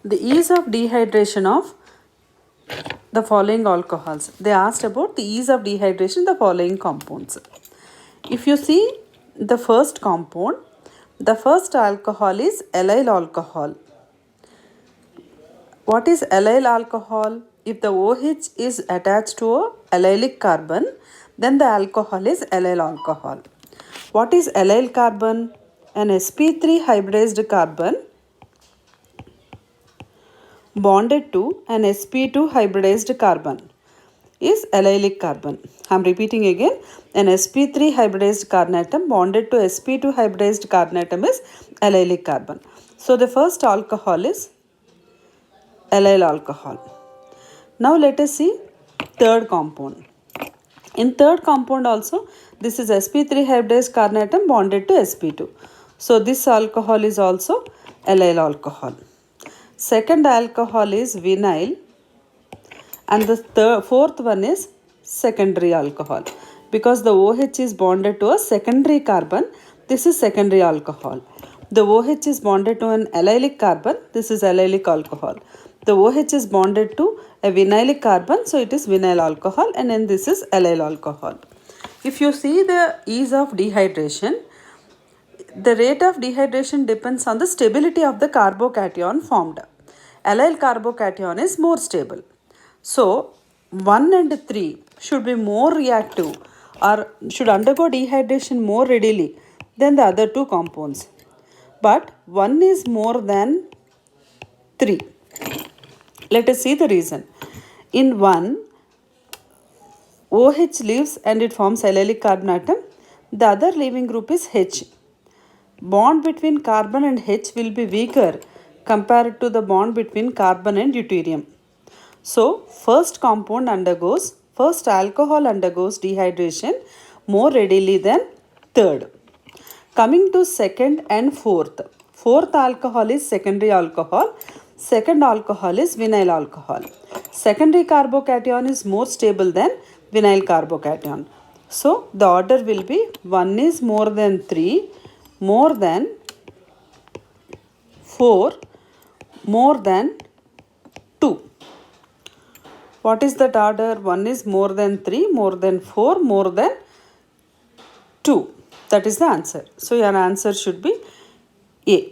The ease of dehydration of the following alcohols. They asked about the ease of dehydration the following compounds. If you see the first compound, the first alcohol is allyl alcohol. What is allyl alcohol? If the OH is attached to a allylic carbon, then the alcohol is allyl alcohol. What is allyl carbon? An sp3 hybridized carbon bonded to an sp2 hybridized carbon is allylic carbon. I am repeating again. An sp3 hybridized carbon atom bonded to sp2 hybridized carbon atom is allylic carbon. So the first alcohol is allyl alcohol. Now let us see third compound. In third compound also, this is sp3 hybridized carbon atom bonded to sp2. So this alcohol is also allyl alcohol. Second alcohol is vinyl, and the fourth one is secondary alcohol. Because the OH is bonded to a secondary carbon, this is secondary alcohol. The OH is bonded to an allylic carbon, this is allylic alcohol. The OH is bonded to a vinylic carbon, so it is vinyl alcohol, and then this is allyl alcohol. If you see the ease of dehydration, the rate of dehydration depends on the stability of the carbocation formed. Allyl carbocation is more stable. So 1 and 3 should be more reactive or should undergo dehydration more readily than the other two compounds. But 1 is more than 3. Let us see the reason. In 1, OH leaves and it forms allylic carbon atom. The other leaving group is H. Bond between carbon and H will be weaker compared to the bond between carbon and deuterium. So first alcohol undergoes dehydration more readily than third. Coming to second and fourth. Fourth alcohol is secondary alcohol. Second alcohol is vinyl alcohol. Secondary carbocation is more stable than vinyl carbocation. So the order will be 1 is more than 3, more than 4, more than 2. What is that order? 1 is more than 3, more than 4, more than 2. That is the answer. So your answer should be A.